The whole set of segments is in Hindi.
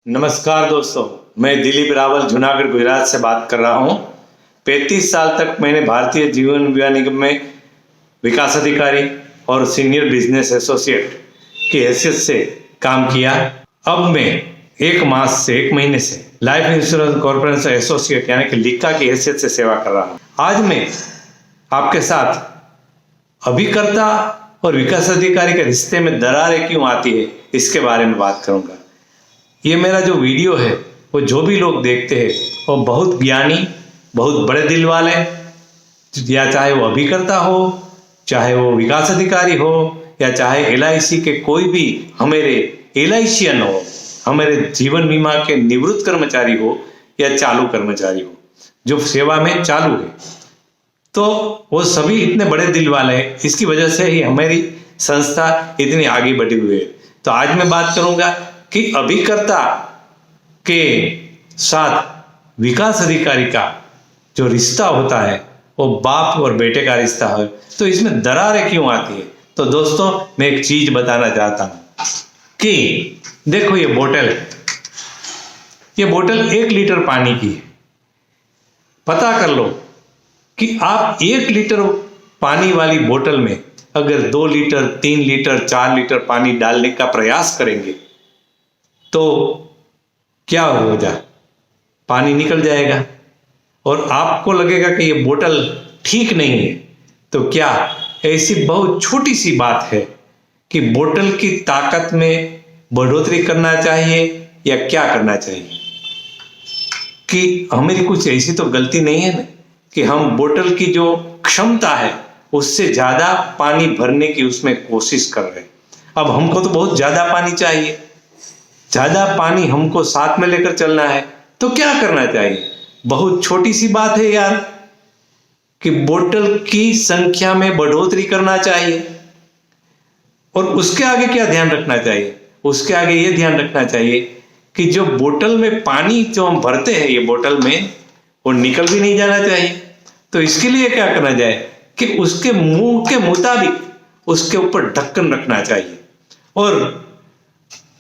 नमस्कार दोस्तों, मैं दिलीप रावल जूनागढ़ गुजरात से बात कर रहा हूँ। 35 साल तक मैंने भारतीय जीवन बीमा निगम में विकास अधिकारी और सीनियर बिजनेस एसोसिएट की हैसियत से काम किया। अब मैं एक महीने से लाइफ इंश्योरेंस कॉर्पोरेशन एसोसिएट यानी कि लिका की हैसियत से सेवा कर रहा हूँ। आज मैं आपके साथ अभिकर्ता और विकास अधिकारी के रिश्ते में दरारें क्यों आती है इसके बारे में बात करूंगा। ये मेरा जो वीडियो है वो जो भी लोग देखते हैं वो बहुत ज्ञानी, बहुत बड़े दिल वाले, या चाहे वो अभिकर्ता हो, चाहे वो विकास अधिकारी हो, या चाहे LIC के कोई भी हमारे LICian हो, हमारे जीवन बीमा के निवृत्त कर्मचारी हो या चालू कर्मचारी हो जो सेवा में चालू है, तो वो सभी इतने बड़े दिल वाले हैं। इसकी वजह से ही हमारी संस्था इतनी आगे बढ़ी हुई है। तो आज मैं बात करूंगा कि अभिकर्ता के साथ विकास अधिकारी का जो रिश्ता होता है वो बाप और बेटे का रिश्ता है, तो इसमें दरारें क्यों आती है। तो दोस्तों, मैं एक चीज बताना चाहता हूं कि देखो ये बोतल है, ये बोतल 1 लीटर पानी की है। पता कर लो कि आप 1 लीटर पानी वाली बोतल में अगर 2 लीटर, 3 लीटर, 4 लीटर पानी डालने का प्रयास करेंगे तो क्या होगा, पानी निकल जाएगा और आपको लगेगा कि ये बोतल ठीक नहीं है। तो क्या ऐसी बहुत छोटी सी बात है कि बोतल की ताकत में बढ़ोतरी करना चाहिए या क्या करना चाहिए, कि हमारी कुछ ऐसी तो गलती नहीं है ना कि हम बोतल की जो क्षमता है उससे ज्यादा पानी भरने की उसमें कोशिश कर रहे हैं। अब हमको तो बहुत ज्यादा पानी चाहिए, ज्यादा पानी हमको साथ में लेकर चलना है, तो क्या करना चाहिए। बहुत छोटी सी बात है यार कि बोतल की संख्या में बढ़ोतरी करना चाहिए। और उसके आगे क्या ध्यान रखना चाहिए, उसके आगे ये ध्यान रखना चाहिए कि जो बोतल में पानी जो हम भरते हैं ये बोतल में, वो निकल भी नहीं जाना चाहिए। तो इसके लिए क्या करना जाए कि उसके मुंह के मुताबिक उसके ऊपर ढक्कन रखना चाहिए, और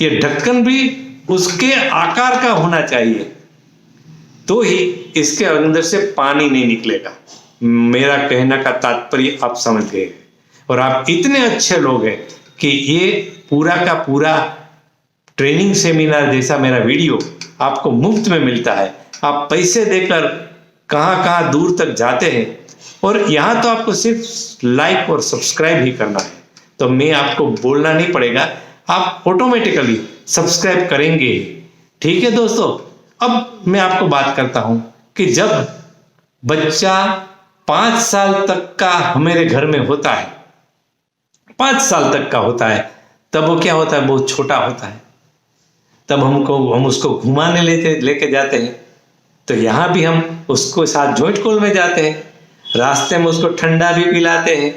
ये ढक्कन भी उसके आकार का होना चाहिए, तो ही इसके अंदर से पानी नहीं निकलेगा। मेरा कहने का तात्पर्य आप समझ गए। और आप इतने अच्छे लोग हैं कि ये पूरा का पूरा ट्रेनिंग सेमिनार जैसा मेरा वीडियो आपको मुफ्त में मिलता है। आप पैसे देकर कहां कहां दूर तक जाते हैं, और यहां तो आपको सिर्फ लाइक और सब्सक्राइब ही करना है। तो मैं आपको बोलना नहीं पड़ेगा, आप ऑटोमेटिकली सब्सक्राइब करेंगे। ठीक है दोस्तों, अब मैं आपको बात करता हूं कि जब बच्चा 5 साल तक का हमारे घर में होता है, 5 साल तक का होता है, तब वो क्या होता है, बहुत छोटा होता है। तब हम उसको घुमाने लेके जाते हैं। तो यहाँ भी हम उसको साथ जोइंट में जाते हैं, रास्ते में उसको ठंडा भी पिलाते हैं,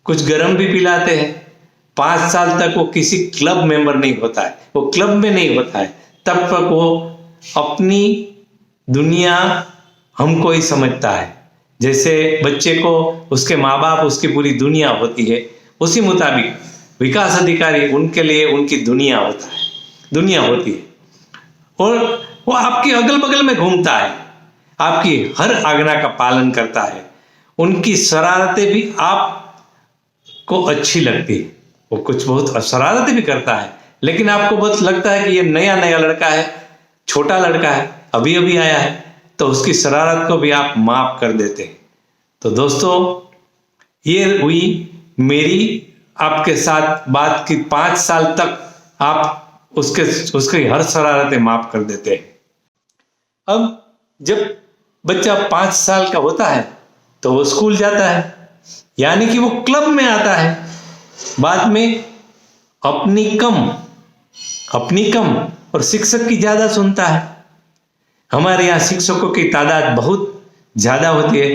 कुछ गर्म भी पिलाते हैं। 5 साल तक वो किसी क्लब मेंबर नहीं होता है, वो क्लब में नहीं होता है, तब तक वो अपनी दुनिया हमको ही समझता है। जैसे बच्चे को उसके माँ बाप उसकी पूरी दुनिया होती है, उसी मुताबिक विकास अधिकारी उनके लिए उनकी दुनिया होता है, दुनिया होती है। और वो आपके अगल बगल में घूमता है, आपकी हर आज्ञा का पालन करता है, उनकी शरारतें भी आपको अच्छी लगती है। वो कुछ बहुत शरारतें भी करता है, लेकिन आपको बहुत लगता है कि ये नया नया लड़का है, छोटा लड़का है, अभी अभी आया है, तो उसकी शरारत को भी आप माफ कर देते हैं। तो दोस्तों, ये हुई मेरी आपके साथ बात की 5 साल तक आप उसकी हर शरारतें माफ कर देते हैं। अब जब बच्चा 5 साल का होता है तो वो स्कूल जाता है, यानी कि वो क्लब में आता है। बाद में अपनी कम और शिक्षक की ज्यादा सुनता है। हमारे यहाँ शिक्षकों की तादाद बहुत ज्यादा होती है।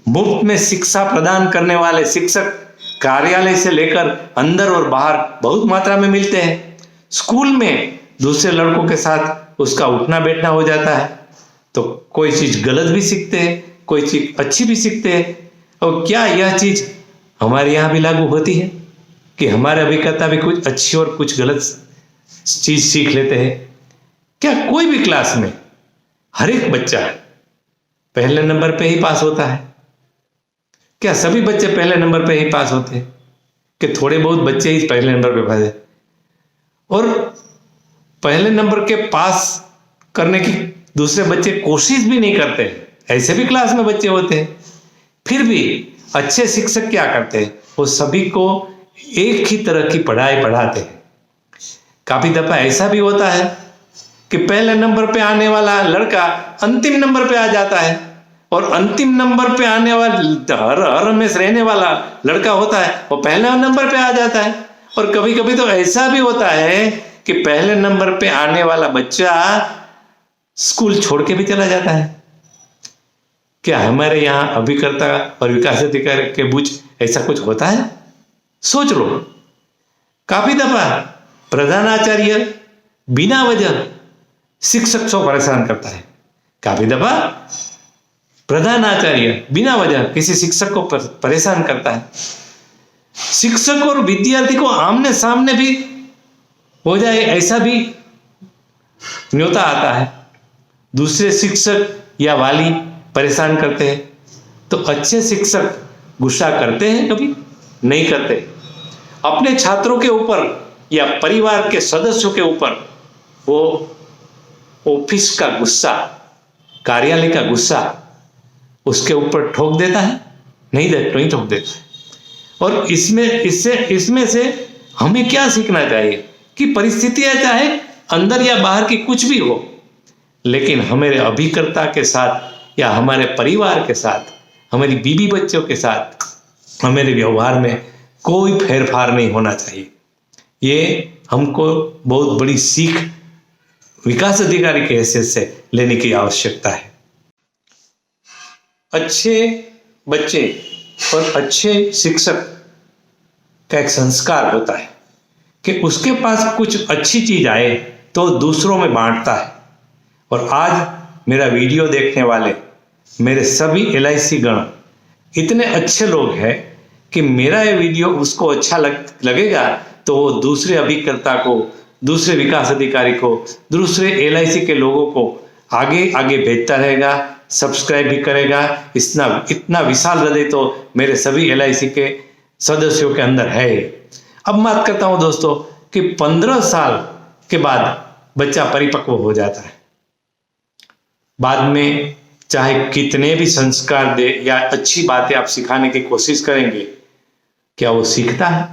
मुफ्त में शिक्षा प्रदान करने वाले शिक्षक कार्यालय से लेकर अंदर और बाहर बहुत मात्रा में मिलते हैं। स्कूल में दूसरे लड़कों के साथ उसका उठना बैठना हो जाता है, तो कोई चीज गलत भी सीखते हैं, कोई चीज अच्छी भी सीखते हैं। और क्या यह चीज हमारे यहाँ भी लागू होती है कि हमारे अभिकर्ता भी कुछ अच्छी और कुछ गलत चीज सीख लेते हैं? क्या कोई भी क्लास में हर एक बच्चा पहले नंबर पे ही पास होता है? क्या सभी बच्चे पहले नंबर पे ही पास होते हैं कि थोड़े बहुत बच्चे ही पहले नंबर पे पास? और पहले नंबर के पास करने की दूसरे बच्चे कोशिश भी नहीं करते, ऐसे भी क्लास में बच्चे होते हैं। फिर भी अच्छे शिक्षक क्या करते हैं, वो सभी को एक ही तरह की पढ़ाई पढ़ाते हैं। काफी दफा ऐसा भी होता है कि पहले नंबर पे आने वाला लड़का अंतिम नंबर पे आ जाता है, और अंतिम नंबर पे आने वाला हर हमेश रहने वाला लड़का होता है वो पहले नंबर पे आ जाता है। और कभी कभी तो ऐसा भी होता है कि पहले नंबर पे आने वाला बच्चा स्कूल छोड़ के भी चला जाता है। क्या हमारे यहाँ अभिकर्ता और विकास अधिकारी के बीच ऐसा कुछ होता है? सोच लो। काफी दफा प्रधानाचार्य बिना वजह शिक्षक को परेशान करता है। काफी दफा प्रधानाचार्य बिना वजह किसी शिक्षक को परेशान करता है। शिक्षक और विद्यार्थी को आमने सामने भी हो जाए ऐसा भी न्योता आता है। दूसरे शिक्षक या वाली परेशान करते हैं तो अच्छे शिक्षक गुस्सा करते हैं? कभी नहीं करते। अपने छात्रों के ऊपर या परिवार के सदस्यों के ऊपर वो ऑफिस का गुस्सा, कार्यालय का गुस्सा उसके ऊपर ठोक देता है? नहीं ठोक देता है। और इसमें से हमें क्या सीखना चाहिए कि परिस्थितियां चाहे अंदर या बाहर की कुछ भी हो, लेकिन हमारे अभिकर्ता के साथ या हमारे परिवार के साथ, हमारी बीवी बच्चों के साथ हमारे व्यवहार में कोई फेरफार नहीं होना चाहिए। ये हमको बहुत बड़ी सीख विकास अधिकारी की हैसियत से लेने की आवश्यकता है। अच्छे बच्चे और अच्छे शिक्षक का एक संस्कार होता है कि उसके पास कुछ अच्छी चीज आए तो दूसरों में बांटता है। और आज मेरा वीडियो देखने वाले मेरे सभी LIC गण इतने अच्छे लोग हैं कि मेरा ये वीडियो उसको अच्छा लगेगा तो वो दूसरे अभिकर्ता को, दूसरे विकास अधिकारी को, दूसरे LIC के लोगों को आगे आगे भेजता रहेगा, सब्सक्राइब भी करेगा। इतना विशाल हृदय तो मेरे सभी LIC के सदस्यों के अंदर है। अब बात करता हूं दोस्तों कि 15 साल के बाद बच्चा परिपक्व हो जाता है। बाद में चाहे कितने भी संस्कार दे या अच्छी बातें आप सिखाने की कोशिश करेंगे, क्या वो सीखता है?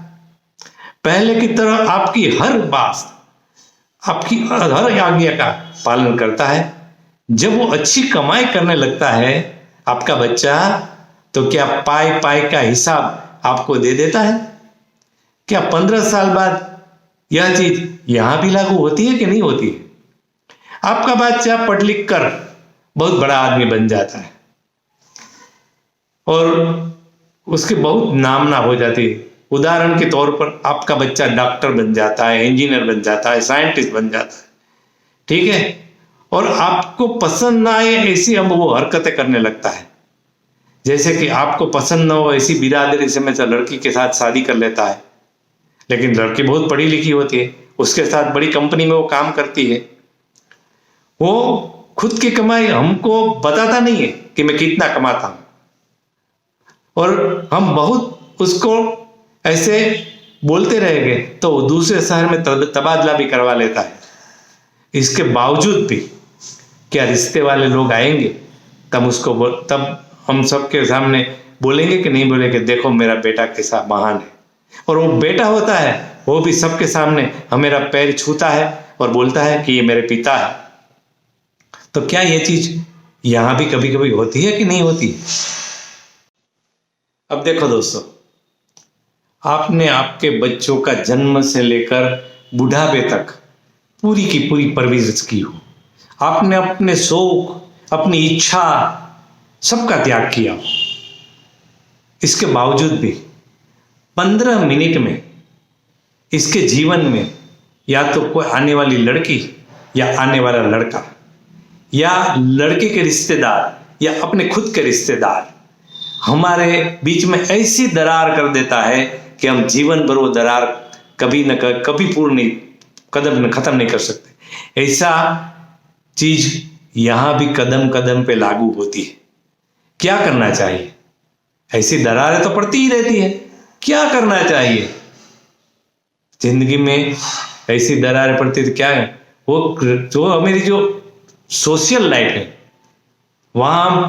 पहले की तरह आपकी हर बात, आपकी हर आज्ञा का पालन करता है? जब वो अच्छी कमाई करने लगता है आपका बच्चा, तो क्या पाई का हिसाब आपको दे देता है? क्या 15 साल बाद यह चीज यहां भी लागू होती है कि नहीं होती है? आपका बच्चा पढ़ लिख कर बहुत बड़ा आदमी बन जाता है और उसके बहुत नामना हो जाती है। उदाहरण के तौर पर आपका बच्चा डॉक्टर बन जाता है, इंजीनियर बन जाता है, साइंटिस्ट बन जाता है, ठीक है? और आपको पसंद ना आए ऐसी अब वो हरकतें करने लगता है। जैसे कि आपको पसंद ना हो ऐसी बिरादरी से में लड़की के साथ शादी कर लेता है, लेकिन लड़की बहुत पढ़ी लिखी होती है, उसके साथ बड़ी कंपनी में वो काम करती है। वो खुद की कमाई हमको बताता नहीं है कि मैं कितना कमाता हूं, और हम बहुत उसको ऐसे बोलते रहेंगे तो दूसरे शहर में तबादला भी करवा लेता है। इसके बावजूद भी क्या रिश्ते वाले लोग आएंगे तब हम सबके सामने बोलेंगे कि नहीं बोलेंगे, देखो मेरा बेटा कैसा महान है। और वो बेटा होता है वो भी सबके सामने हमेरा पैर छूता है और बोलता है कि ये मेरे पिता है। तो क्या ये चीज यहां भी कभी कभी होती है कि नहीं होती? अब देखो दोस्तों, आपने आपके बच्चों का जन्म से लेकर बुढ़ापे तक पूरी की पूरी परवरिश की हो, आपने अपने शौक, अपनी इच्छा सबका त्याग किया। इसके बावजूद भी 15 मिनट में इसके जीवन में या तो कोई आने वाली लड़की या आने वाला लड़का या लड़के के रिश्तेदार या अपने खुद के रिश्तेदार हमारे बीच में ऐसी दरार कर देता है कि हम जीवन भर वो दरार कभी पूर्ण नहीं, कदम खत्म नहीं कर सकते। ऐसा चीज यहां भी कदम कदम पे लागू होती है। क्या करना चाहिए? ऐसी दरारें तो पड़ती ही रहती है, क्या करना चाहिए? जिंदगी में ऐसी दरारें पड़ती तो क्या है, वो जो मेरी जो सोशल लाइफ है, वहां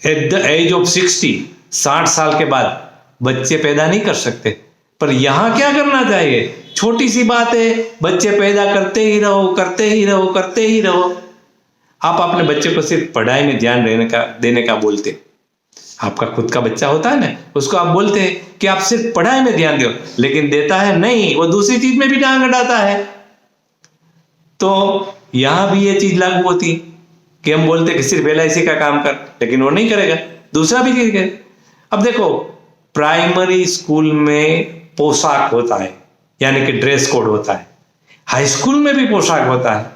एट द एज ऑफ 60 साल के बाद बच्चे पैदा नहीं कर सकते। पर यहां क्या करना चाहिए? छोटी सी बात है, बच्चे पैदा करते ही रहो, करते ही रहो, करते ही रहो। आप अपने बच्चे को सिर्फ पढ़ाई में ध्यान देने का बोलते। आपका खुद का बच्चा होता है ना, उसको आप बोलते हैं कि आप सिर्फ पढ़ाई में ध्यान दो, लेकिन देता है नहीं, वो दूसरी चीज में भी टांग अड़ाता है। तो यहां भी ये चीज लागू होती है कि हम बोलते कि सिर्फ LIC का काम कर, लेकिन वो नहीं करेगा, दूसरा भी चीज करे। अब देखो, प्राइमरी स्कूल में पोशाक होता है, यानी कि ड्रेस कोड होता है। हाई स्कूल में भी पोशाक होता है।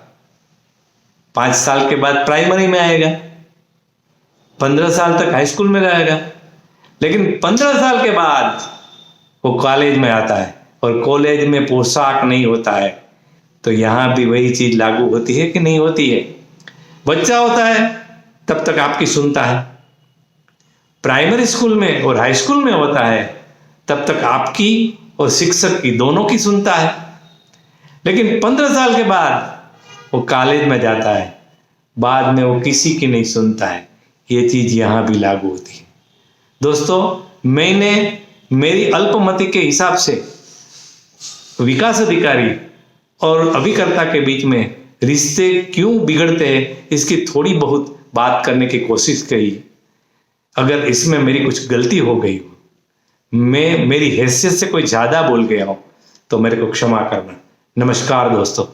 5 साल के बाद प्राइमरी में आएगा, 15 साल तक हाई स्कूल में रहेगा, लेकिन 15 साल के बाद वो कॉलेज में आता है और कॉलेज में पोशाक नहीं होता है। तो यहां भी वही चीज लागू होती है कि नहीं होती है? बच्चा होता है तब तक आपकी सुनता है, प्राइमरी स्कूल में और हाई स्कूल में होता है तब तक आपकी और शिक्षक की दोनों की सुनता है। लेकिन 15 साल के बाद वो कॉलेज में जाता है, बाद में वो किसी की नहीं सुनता है। ये चीज यहां भी लागू होती है। दोस्तों, मैंने मेरी अल्पमति के हिसाब से विकास अधिकारी और अभिकर्ता के बीच में रिश्ते क्यों बिगड़ते हैं, इसकी थोड़ी बहुत बात करने की कोशिश करी। अगर इसमें मेरी कुछ गलती हो गई हो, मैं मेरी हैसियत से कोई ज्यादा बोल गया हो, तो मेरे को क्षमा करना। नमस्कार दोस्तों।